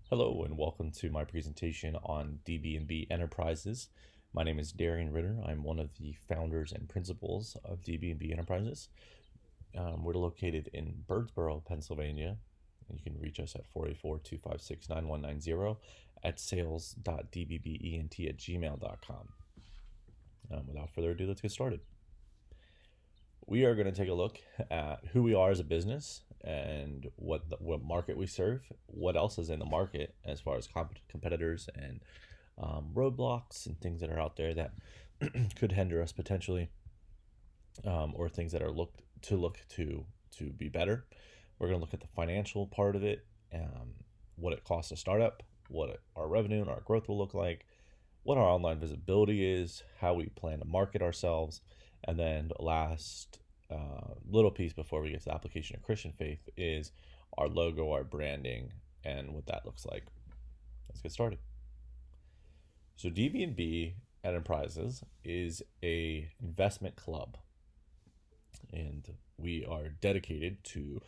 Hello and welcome to my presentation on DB&B Enterprises. My name is Ritter. I'm one of the founders and principals of DB&B Enterprises. We're located in Birdsboro, Pennsylvania. You can reach us at 484-256-9190 at sales.dbbent@gmail.com. Without further ado, let's get started. We are going to take a look at who we are as a business and what market we serve, what else is in the market as far as competitors and roadblocks and things that are out there that could hinder us potentially, or things that are look to be better. We're going to look at the financial part of it, what it costs to start up, what our revenue and our growth will look like, what our online visibility is, how we plan to market ourselves, and then the last little piece before we get to the application of Christian faith is our logo, our branding, and what that looks like. Let's get started. So DB&B Enterprises is a investment club, and we are dedicated to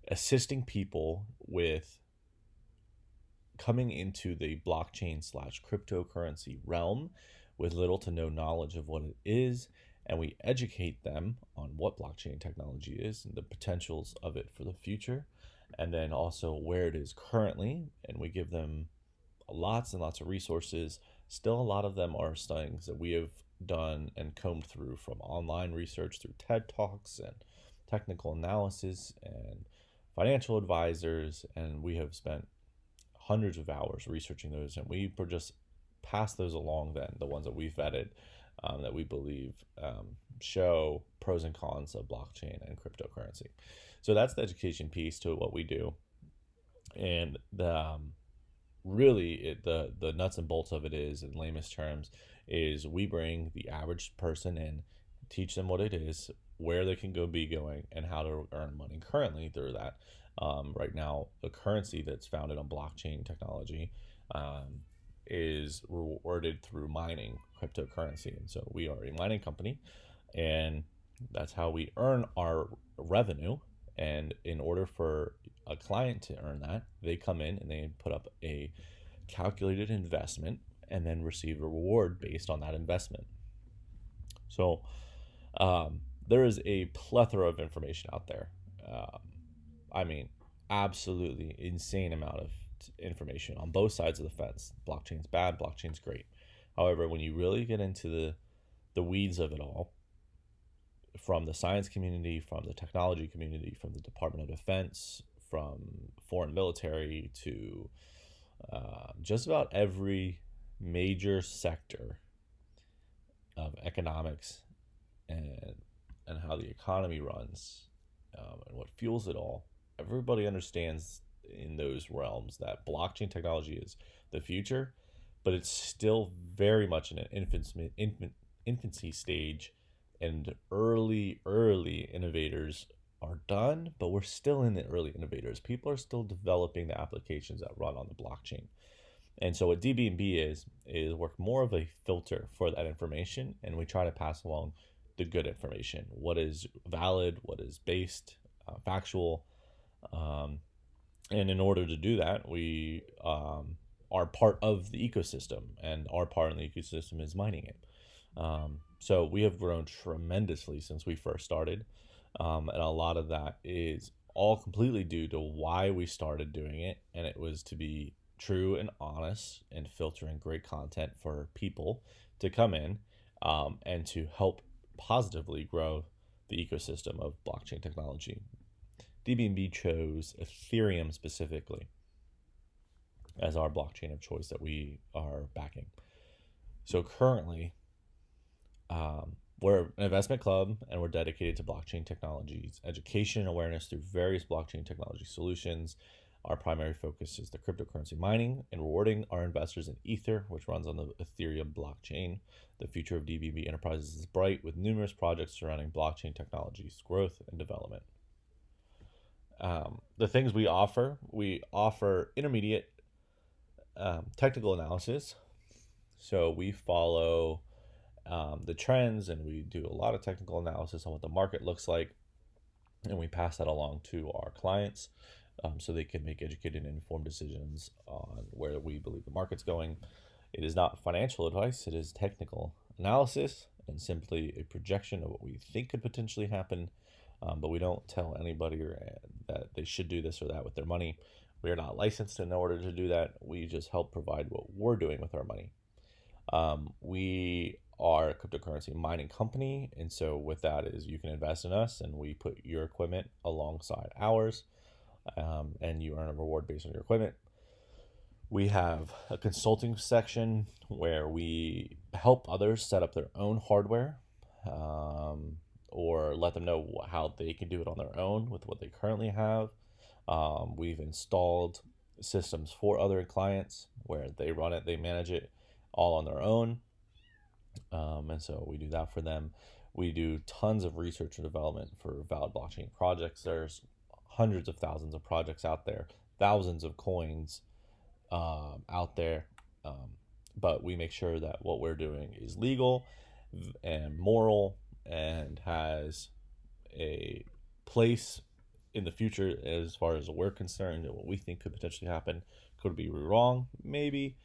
assisting people with coming into the blockchain/cryptocurrency realm with little to no knowledge of what it is, and we educate them on what blockchain technology is and the potentials of it for the future, and then also where it is currently, and we give them lots and lots of resources. Still, a lot of them are things that we have done and combed through from online research through TED Talks and technical analysis and financial advisors, and we have spent hundreds of hours researching those, and we just pass those along then, the ones that we've vetted, that we believe show pros and cons of blockchain and cryptocurrency. So that's the education piece to what we do. And the nuts and bolts of it is, in lamest terms, is we bring the average person in, teach them what it is, where they can be going, and how to earn money currently through that. Right now, the currency that's founded on blockchain technology is rewarded through mining cryptocurrency. And so we are a mining company, and that's how we earn our revenue. And in order for a client to earn that, they come in and they put up a calculated investment and then receive a reward based on that investment. So there is a plethora of information out there. I mean, absolutely insane amount of information on both sides of the fence. Blockchain's bad, blockchain's great. However, when you really get into the weeds of it all, from the science community, from the technology community, from the Department of Defense, from foreign military to just about every major sector of economics and how the economy runs, and what fuels it all, everybody understands in those realms that blockchain technology is the future, but it's still very much in an infancy stage, and early innovators are done, but we're still in the early innovators. People are still developing the applications that run on the blockchain. And so what DB&B is work more of a filter for that information, and we try to pass along the good information, what is valid, what is based, factual, and in order to do that, we are part of the ecosystem, and our part in the ecosystem is mining it. So we have grown tremendously since we first started, and a lot of that is all completely due to why we started doing it, and it was to be true and honest and filtering great content for people to come in, and to help positively grow the ecosystem of blockchain technology. DB&B chose Ethereum specifically as our blockchain of choice that we are backing. So currently, we're an investment club, and we're dedicated to blockchain technologies, education and awareness through various blockchain technology solutions. Our primary focus is the cryptocurrency mining and rewarding our investors in Ether, which runs on the Ethereum blockchain. The future of DB&B Enterprises is bright, with numerous projects surrounding blockchain technologies, growth, and development. The things we offer intermediate technical analysis. So we follow the trends, and we do a lot of technical analysis on what the market looks like, and we pass that along to our clients. so they can make educated and informed decisions on where we believe the market's going. It is not financial advice, it is technical analysis and simply a projection of what we think could potentially happen. But we don't tell anybody that they should do this or that with their money. We are not licensed in order to do that. We just help provide what we're doing with our money. We are a cryptocurrency mining company, and so with that is you can invest in us, and we put your equipment alongside ours, and you earn a reward based on your equipment. We have a consulting section where we help others set up their own hardware, or let them know how they can do it on their own with what they currently have. We've installed systems for other clients where they run it, they manage it all on their own. And so we do that for them. We do tons of research and development for valid blockchain projects. There's hundreds of thousands of projects out there, thousands of coins out there. But we make sure that what we're doing is legal and moral and has a place in the future as far as we're concerned and what we think could potentially happen. Could be wrong, maybe,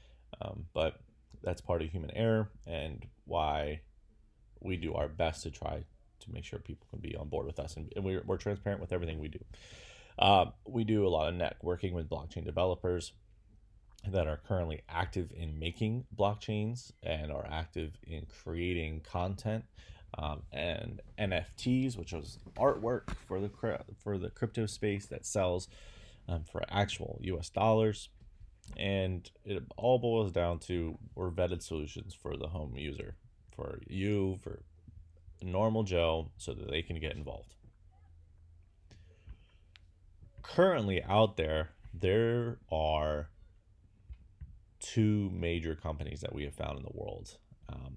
but that's part of human error and why we do our best to try to make sure people can be on board with us, and we're transparent with everything we do. We do a lot of networking with blockchain developers that are currently active in making blockchains and are active in creating content, and NFTs, which is artwork for the crypto space that sells for actual US dollars. And it all boils down to we're vetted solutions for the home user, for you, for normal Joe, so that they can get involved. Currently out there are two major companies that we have found in the world.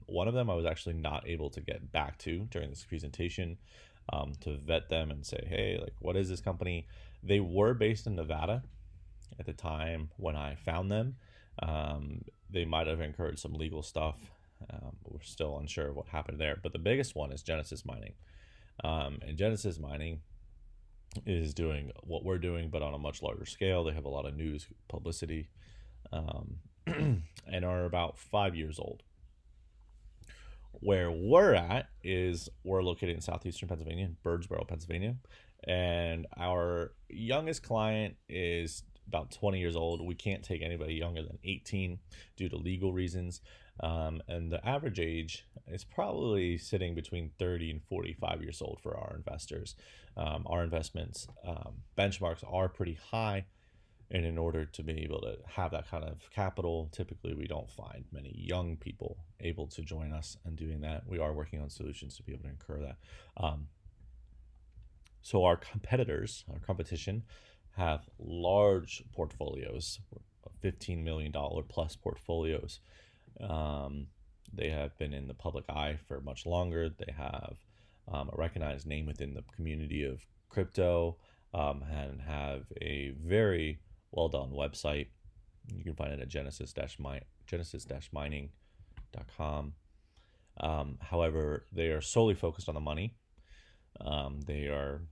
One of them I was actually not able to get back to during this presentation, to vet them and say, hey, like, what is this company? They were based in Nevada at the time when I found them. They might have incurred some legal stuff. We're still unsure of what happened there. But the biggest one is Genesis Mining. And Genesis Mining is doing what we're doing, but on a much larger scale. They have a lot of news publicity, and are about 5 years old. Where we're at is we're located in southeastern Pennsylvania, in Birdsboro, Pennsylvania. And our youngest client is about 20 years old. We can't take anybody younger than 18 due to legal reasons. And the average age is probably sitting between 30 and 45 years old for our investors. Our investments benchmarks are pretty high. And in order to be able to have that kind of capital, typically we don't find many young people able to join us in doing that. We are working on solutions to be able to incur that. So our competition, have large portfolios, $15 million plus portfolios. They have been in the public eye for much longer. They have a recognized name within the community of crypto, and have a very well done website. You can find it at genesis-mining.com. However, they are solely focused on the money. They are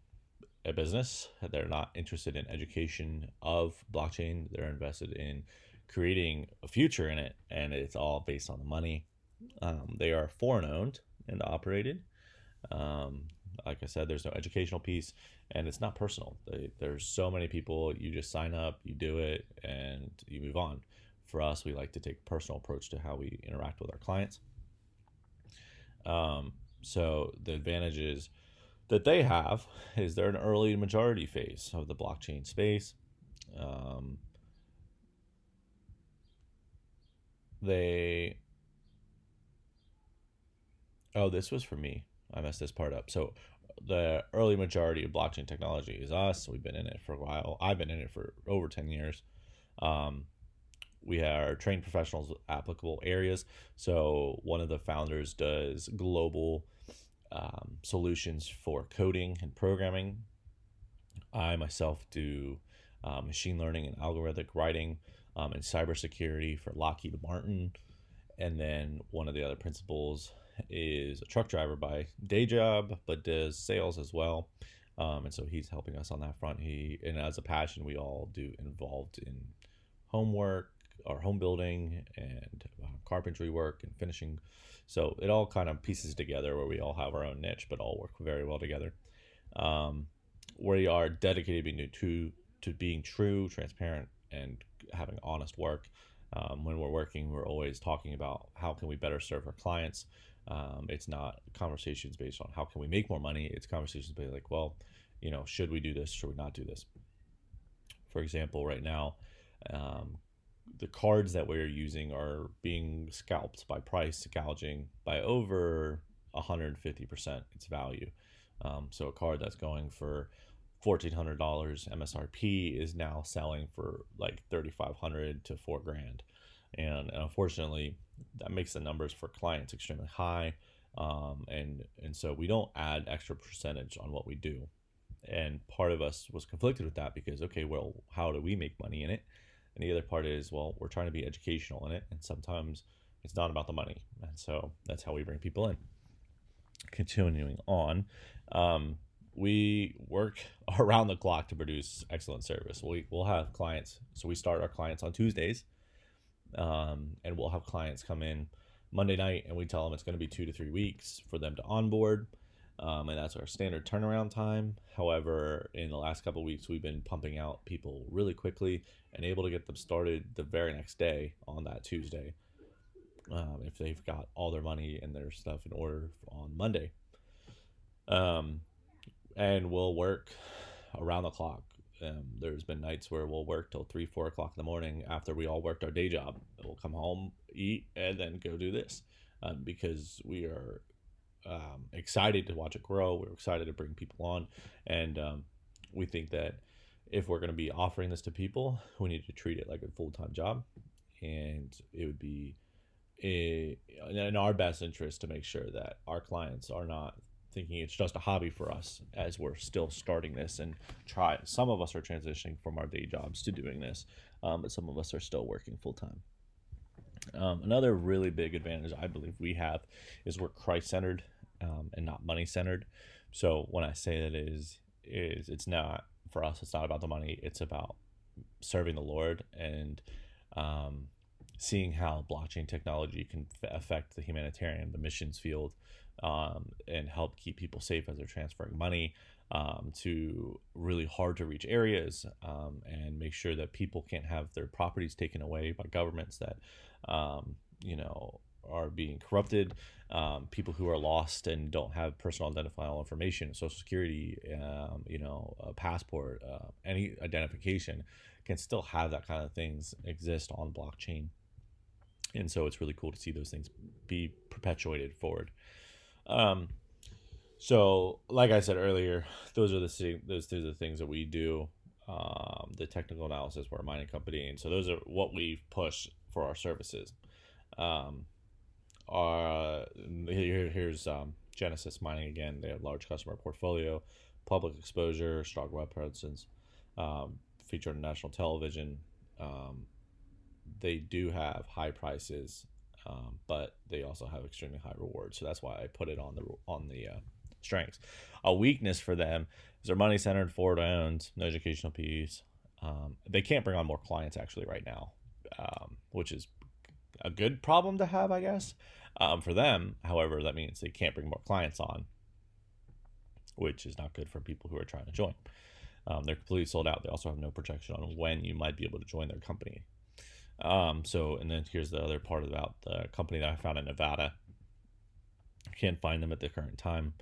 a business. They're not interested in education of blockchain. They're invested in creating a future in it, and it's all based on the money. They are foreign owned and operated. Like I said, there's no educational piece, and it's not personal. There's so many people, you just sign up, you do it, and you move on. For us, we like to take a personal approach to how we interact with our clients. So the advantages that they have is they're an early majority phase of the blockchain space. This was for me. I messed this part up. So the early majority of blockchain technology is us. We've been in it for a while. I've been in it for over 10 years. We are trained professionals with applicable areas. So one of the founders does global solutions for coding and programming. I myself do machine learning and algorithmic writing, and cybersecurity for Lockheed Martin. And then one of the other principals is a truck driver by day job, but does sales as well. And so he's helping us on that front. And as a passion, we all do involved in homework or home building and carpentry work and finishing. So it all kind of pieces together where we all have our own niche, but all work very well together. Um, we are dedicated to being true, transparent, and having honest work. When we're working, we're always talking about how can we better serve our clients. It's not conversations based on how can we make more money. It's conversations based like, well, should we do this? Should we not do this? For example, right now, um, the cards that we're using are being scalped by price gouging by over 150% its value. So a card that's going for $1,400 MSRP is now selling for like 3,500 to $4,000, and unfortunately, that makes the numbers for clients extremely high. And so we don't add extra percentage on what we do, and part of us was conflicted with that because, okay, well, how do we make money in it? And the other part is, well, we're trying to be educational in it, and sometimes it's not about the money, and so that's how we bring people in. Continuing on, we work around the clock to produce excellent service. We'll have clients, so we start our clients on Tuesdays, and we'll have clients come in Monday night, and we tell them it's going to be 2 to 3 weeks for them to onboard. And that's our standard turnaround time. However, in the last couple of weeks, we've been pumping out people really quickly and able to get them started the very next day on that Tuesday, if they've got all their money and their stuff in order on Monday. And we'll work around the clock. There's been nights where we'll work till 3-4 o'clock in the morning after we all worked our day job. We'll come home, eat, and then go do this, because we are excited to watch it grow. We're excited to bring people on, and we think that if we're going to be offering this to people, we need to treat it like a full-time job, and it would be in our best interest to make sure that our clients are not thinking it's just a hobby for us as we're still starting this and some of us are transitioning from our day jobs to doing this, but some of us are still working full-time. Another really big advantage I believe we have is we're Christ-centered, and not money-centered. So when I say that is it's not, for us, it's not about the money. It's about serving the Lord and seeing how blockchain technology can affect the humanitarian, the missions field, and help keep people safe as they're transferring money to really hard to reach areas, and make sure that people can't have their properties taken away by governments that are being corrupted, people who are lost and don't have personal identifiable information, social security, a passport, any identification, can still have that kind of things exist on blockchain. And so it's really cool to see those things be perpetuated forward. So like I said earlier, those are the things that we do. The technical analysis, we're a mining company, and so those are what we push for our services. Here's Genesis Mining again. They have large customer portfolio, public exposure, strong web presence, featured on national television. They do have high prices, but they also have extremely high rewards. So that's why I put it on the strengths. A weakness for them is they're money centered, forward owned, no educational piece. They can't bring on more clients actually right now, which is a good problem to have, I guess. For them, however, that means they can't bring more clients on, which is not good for people who are trying to join. They're completely sold out. They also have no projection on when you might be able to join their company. And then here's the other part about the company that I found in Nevada. I can't find them at the current time,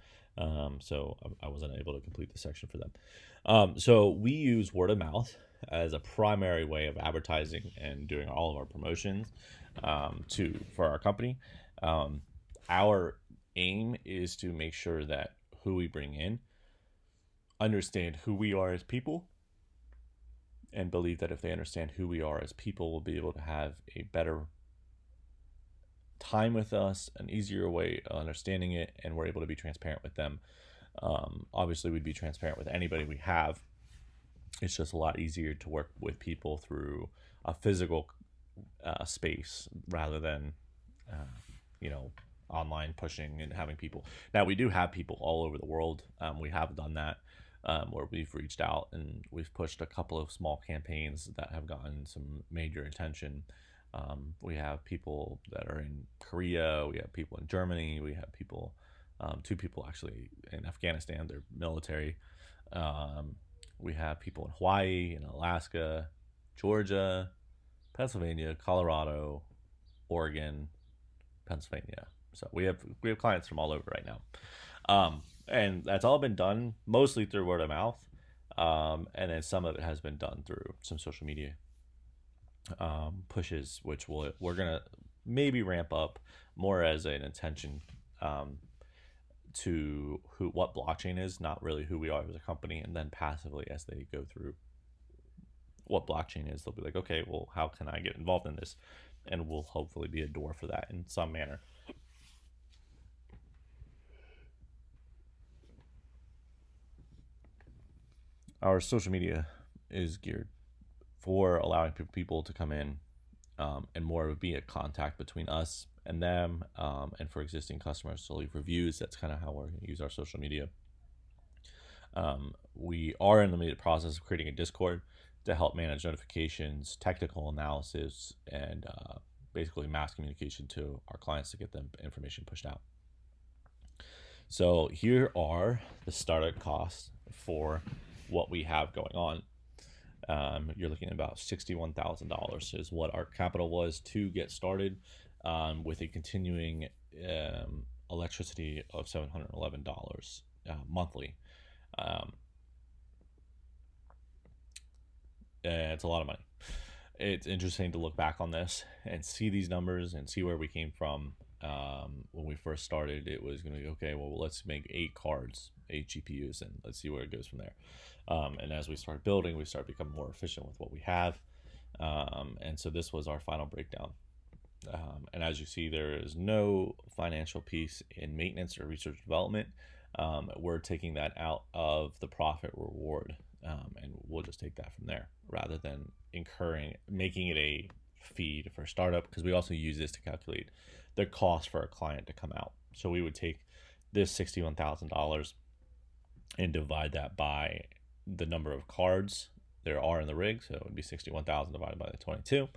so I wasn't able to complete the section for them. So we use word of mouth as a primary way of advertising and doing all of our promotions for our company. Our aim is to make sure that who we bring in understand who we are as people, and believe that if they understand who we are as people, we'll be able to have a better time with us, an easier way of understanding it, and we're able to be transparent with them. Obviously, we'd be transparent with anybody we have. It's just a lot easier to work with people through a physical space rather than, online pushing and having people. Now, we do have people all over the world. We have done that. where we've reached out and we've pushed a couple of small campaigns that have gotten some major attention. We have people that are in Korea, we have people in Germany, we have people, two people actually in Afghanistan, they're military. We have people in Hawaii, in Alaska, Georgia, Pennsylvania, Colorado, Oregon, Pennsylvania. So we have clients from all over right now, and that's all been done mostly through word of mouth, and then some of it has been done through some social media pushes, which we're gonna maybe ramp up more as an intention to what blockchain is, not really who we are as a company, and then passively as they go through what blockchain is, they'll be like, okay, well, how can I get involved in this? And we'll hopefully be a door for that in some manner. Our social media is geared for allowing people to come in, and more would be a contact between us and them, and for existing customers to leave reviews. That's kind of how we're going to use our social media. We are in the process of creating a Discord to help manage notifications, technical analysis, and basically mass communication to our clients to get them information pushed out. So here are the startup costs for what we have going on. You're looking at about $61,000 is what our capital was to get started, with a continuing electricity of $711 monthly. It's a lot of money. It's interesting to look back on this and see these numbers and see where we came from. When we first started, it was going to be, okay, well, let's make 8 cards, 8 GPUs, and let's see where it goes from there. And as we start building, we start becoming more efficient with what we have. And so this was our final breakdown. And as you see, there is no financial piece in maintenance or research development. We're taking that out of the profit reward, and we'll just take that from there rather than making it a feed for startup, because we also use this to calculate the cost for a client to come out. So we would take this $61,000 and divide that by the number of cards there are in the rig. So it would be 61,000 divided by the 22.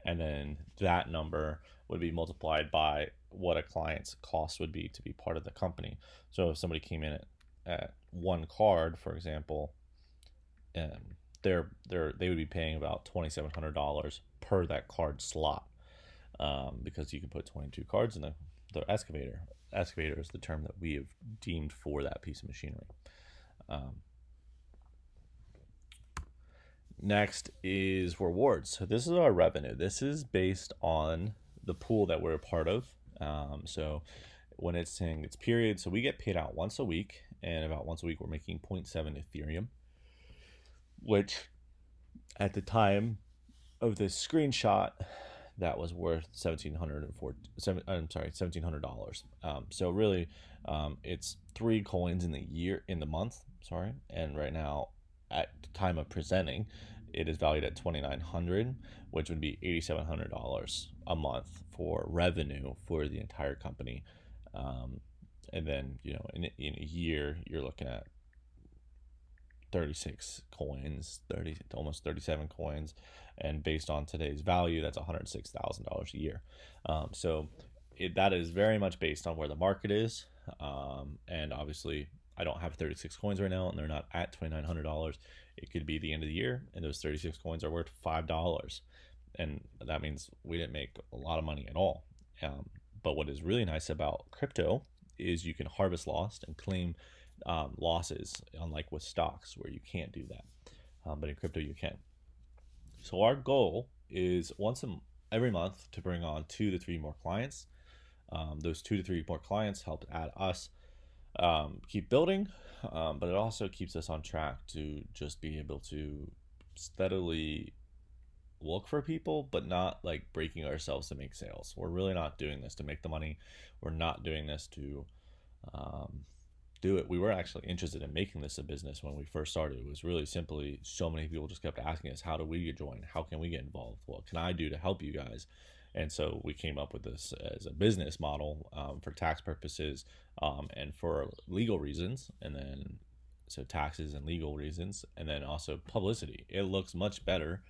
And then that number would be multiplied by what a client's cost would be to be part of the company. So if somebody came in at 1 card, for example, they would be paying about $2,700 per that card slot, because you can put 22 cards in the excavator. Excavator is the term that we have deemed for that piece of machinery. Next is rewards. So this is our revenue. This is based on the pool that we're a part of. So when it's saying it's period, so we get paid out once a week, and about once a week we're making 0.7 Ethereum, which at the time of this screenshot, that was worth $1,700. So really, it's 3 coins in the month. And right now, at the time of presenting, it is valued at $2,900, which would be $8,700 a month for revenue for the entire company. And then in a year, you're looking at 36 coins, almost 37 coins, and based on today's value, that's $106,000 a year. So that is very much based on where the market is, and obviously I don't have 36 coins right now, and they're not at $2,900. It could be the end of the year, and those 36 coins are worth $5, and that means we didn't make a lot of money at all. But what is really nice about crypto is you can harvest loss and claim losses, unlike with stocks where you can't do that, but in crypto you can. So our goal is every month to bring on 2 to 3 more clients. Those 2 to 3 more clients help add us keep building, but it also keeps us on track to just be able to steadily look for people, but not like breaking ourselves to make sales. We're really not doing this to make the money. We're not doing this to do it. We were actually interested in making this a business when we first started. It was really simply, so many people just kept asking us, how do we join? How can we get involved? What can I do to help you guys? And so we came up with this as a business model, for tax purposes, and for legal reasons. And then so taxes and legal reasons, and then also publicity. It looks much better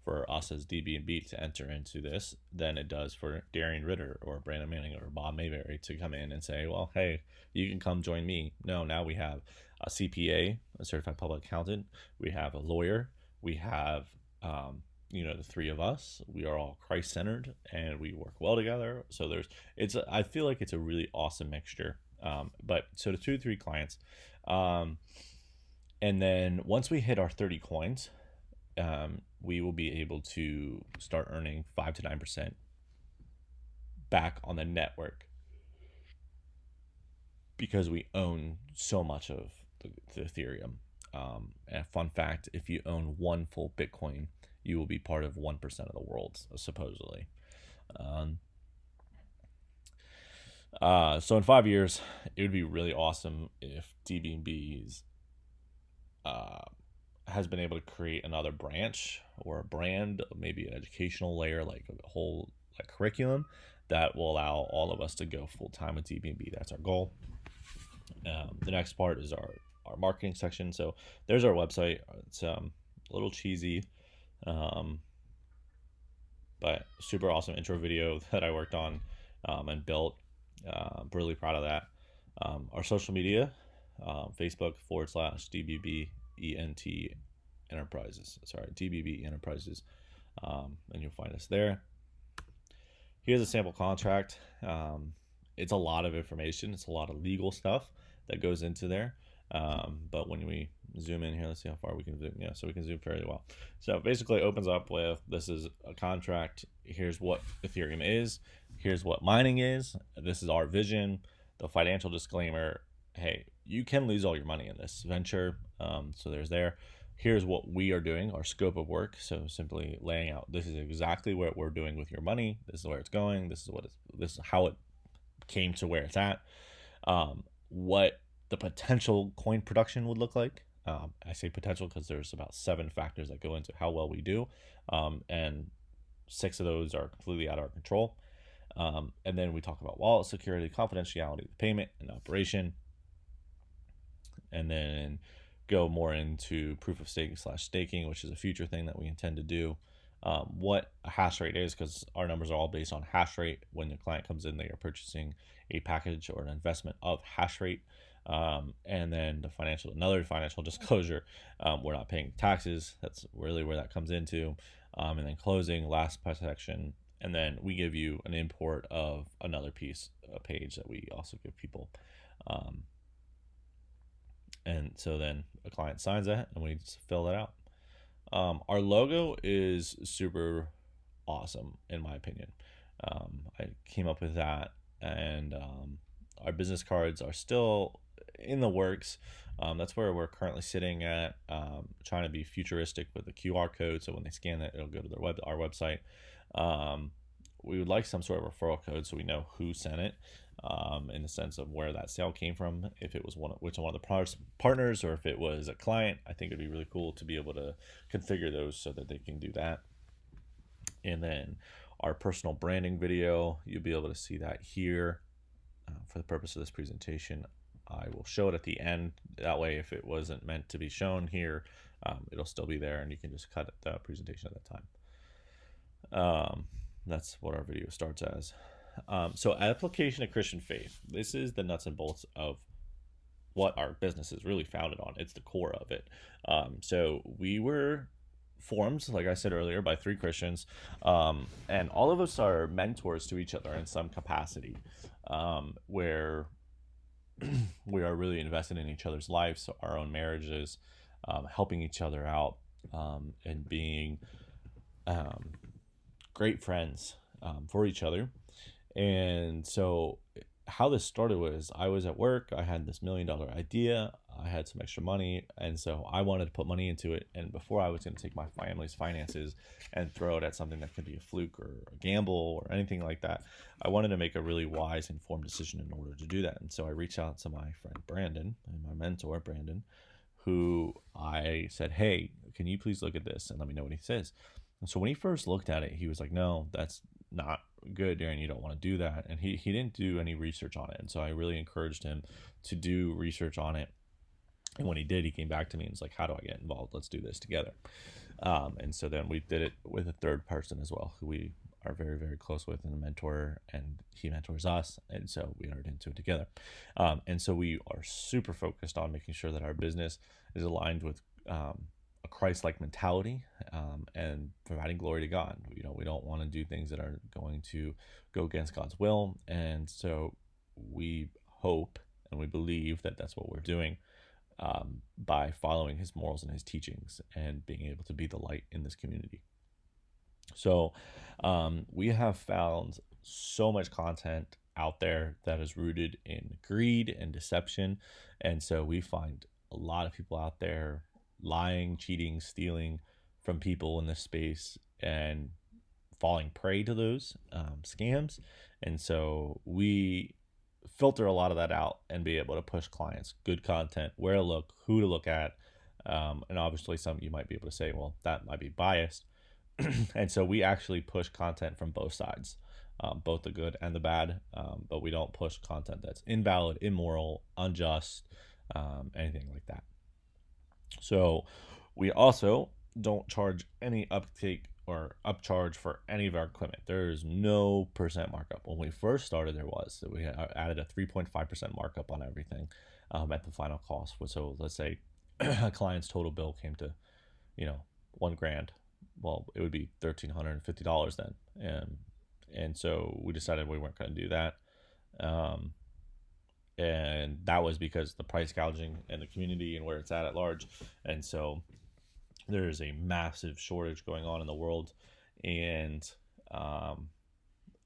for us as DB&B to enter into this than it does for Darian Ritter or Brandon Manning or Bob Mayberry to come in and say, well, hey, you can come join me. No, now we have a CPA, a certified public accountant. We have a lawyer. We have, the three of us. We are all Christ-centered and we work well together. So I feel like it's a really awesome mixture. But so the 2 to 3 clients. And then once we hit our 30 coins, we will be able to start earning 5 to 9% back on the network because we own so much of the Ethereum. And a fun fact, if you own one full Bitcoin, you will be part of 1% of the world, supposedly. So in 5 years, it would be really awesome if DB&B's has been able to create another branch or a brand, maybe an educational layer, like a whole curriculum that will allow all of us to go full time with DB&B. That's our goal. The next part is our marketing section. So there's our website. It's a little cheesy, but super awesome intro video that I worked on and built. I'm really proud of that. Our social media, Facebook /DBB ENT Enterprises. Sorry, DBB Enterprises. And you'll find us there. Here's a sample contract. It's a lot of information. It's a lot of legal stuff that goes into there. But when we zoom in here, let's see how far we can zoom. Yeah, so we can zoom fairly well. So basically it opens up with, this is a contract. Here's what Ethereum is. Here's what mining is. This is our vision. The financial disclaimer, hey, you can lose all your money in this venture. So there's there. Here's what we are doing, our scope of work. So simply laying out, this is exactly what we're doing with your money. This is where it's going. This is how it came to where it's at. What the potential coin production would look like. I say potential because there's about 7 factors that go into how well we do. And 6 of those are completely out of our control. And then we talk about wallet security, confidentiality, the payment and operation. And then go more into proof of stake / staking, which is a future thing that we intend to do. What a hash rate is, because our numbers are all based on hash rate. When the client comes in, they are purchasing a package or an investment of hash rate. And then another financial disclosure. We're not paying taxes. That's really where that comes into. And then closing, last section. And then we give you an import of another page that we also give people. And so then a client signs that and we just fill that out. Our logo is super awesome, in my opinion. I came up with that, and our business cards are still in the works. That's where we're currently sitting at, trying to be futuristic with the QR code. So when they scan it, it'll go to our website. We would like some sort of referral code so we know who sent it, in the sense of where that sale came from, if it was one of the partners or if it was a client. I think it'd be really cool to be able to configure those so that they can do that. And then our personal branding video, you'll be able to see that here. For the purpose of this presentation, I will show it at the end. That way, if it wasn't meant to be shown here, it'll still be there and you can just cut the presentation at that time. That's what our video starts as. So application of Christian faith. This is the nuts and bolts of what our business is really founded on. It's the core of it. So we were formed, like I said earlier, by 3 Christians, and all of us are mentors to each other in some capacity, where we are really invested in each other's lives, our own marriages, helping each other out, and being great friends for each other. And so how this started was, I was at work, I had this $1 million idea, I had some extra money, and so I wanted to put money into it. And before I was going to take my family's finances and throw it at something that could be a fluke or a gamble or anything like that, I wanted to make a really wise, informed decision in order to do that. And so I reached out to my friend Brandon, and my mentor Brandon, who I said, hey, can you please look at this and let me know what he says. And so when he first looked at it, he was like, no, that's not good, Darren, you don't want to do that. And he didn't do any research on it. And so I really encouraged him to do research on it. And when he did, he came back to me and was like, how do I get involved? Let's do this together. And so then we did it with a third person as well, who we are very, very close with, and a mentor, and he mentors us. And so we entered into it together. And so we are super focused on making sure that our business is aligned with a Christ-like mentality, and providing glory to God. We don't want to do things that are going to go against God's will. And so we hope and we believe that that's what we're doing, by following his morals and his teachings and being able to be the light in this community. So we have found so much content out there that is rooted in greed and deception. And so we find a lot of people out there lying, cheating, stealing from people in this space and falling prey to those scams. And so we filter a lot of that out and be able to push clients good content, where to look, who to look at. And obviously some you might be able to say, well, that might be biased. And so we actually push content from both sides, both the good and the bad, but we don't push content that's invalid, immoral, unjust, anything like that. So we also don't charge any upcharge for any of our equipment. There is no percent markup. When we first started, there was. So we added a 3.5% markup on everything at the final cost. So let's say a client's total bill came to, $1,000. Well, it would be $1,350 then. And so we decided we weren't going to do that. And that was because the price gouging and the community and where it's at large. And so there is a massive shortage going on in the world, and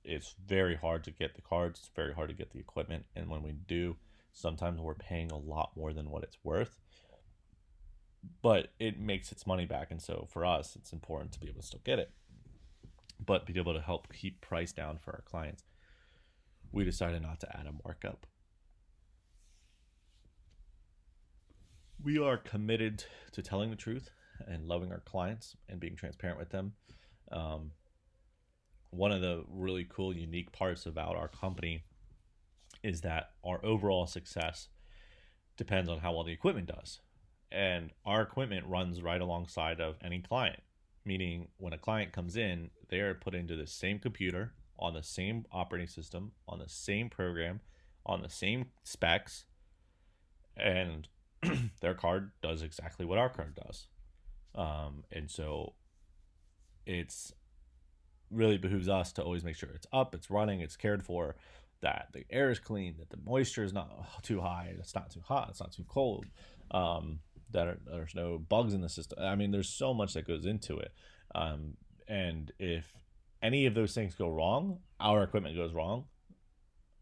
it's very hard to get the cards. It's very hard to get the equipment. And when we do, sometimes we're paying a lot more than what it's worth, but it makes its money back. And so for us, it's important to be able to still get it, but be able to help keep price down for our clients. We decided not to add a markup. We are committed to telling the truth and loving our clients and being transparent with them. One of the really cool, unique parts about our company is that our overall success depends on how well the equipment does. And our equipment runs right alongside of any client, meaning when a client comes in, they are put into the same computer, on the same operating system, on the same program, on the same specs, and their card does exactly what our card does. And so it's really behooves us to always make sure it's up, it's running, it's cared for, that the air is clean, that the moisture is not too high, it's not too hot, it's not too cold, there's no bugs in the system. I mean, there's so much that goes into it. And if any of those things go wrong, our equipment goes wrong,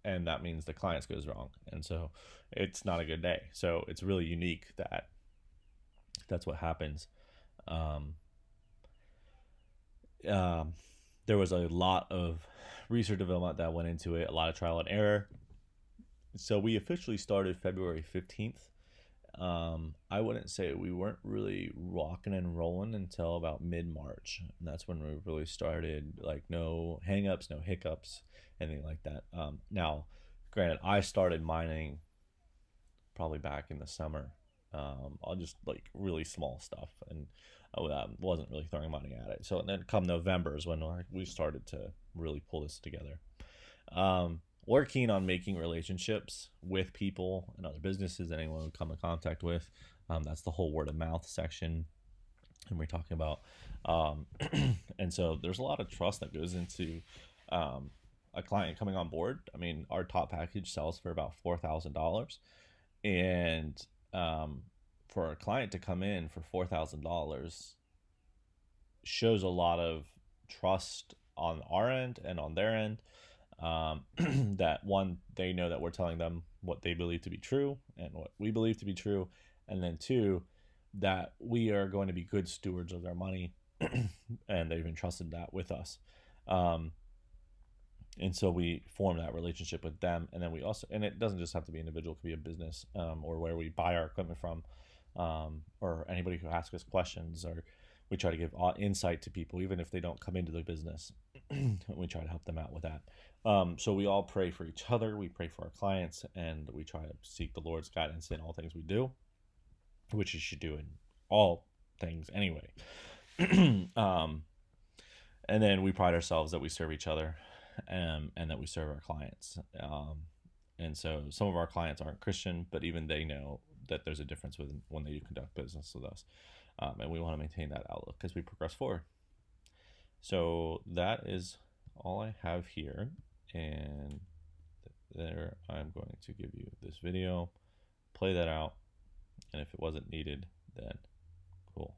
and that means the client's goes wrong. And so it's not a good day. So it's really unique that that's what happens. There was a lot of research development that went into it, a lot of trial and error. So we officially started February 15th. I wouldn't say we weren't really rocking and rolling until about mid-March. And that's when we really started, like, no hang-ups, no hiccups, anything like that. Now, granted, I started mining probably back in the summer. I'll just like really small stuff, and I wasn't really throwing money at it. So then come November is when we started to really pull this together. We're keen on making relationships with people and other businesses, anyone we come in contact with. That's the whole word of mouth section, and we're talking about. And so there's a lot of trust that goes into a client coming on board. I mean, our top package sells for about $4,000, and for a client to come in for $4,000 shows a lot of trust on our end and on their end. That one, they know that we're telling them what they believe to be true and what we believe to be true, and then two, that we are going to be good stewards of their money, and they've entrusted that with us. And so we form that relationship with them, and then we also, and it doesn't just have to be individual, it could be a business, or where we buy our equipment from, or anybody who asks us questions, or we try to give insight to people, even if they don't come into the business. We try to help them out with that. So we all pray for each other, we pray for our clients, and we try to seek the Lord's guidance in all things we do. which you should do in all things anyway. um, and then we pride ourselves that we serve each other, and that we serve our clients. And so some of our clients aren't Christian, but even they know that there's a difference with when they do conduct business with us. And we want to maintain that outlook as we progress forward. So that is all I have here. And there I'm going to give you this video, play that out. And if it wasn't needed, then cool.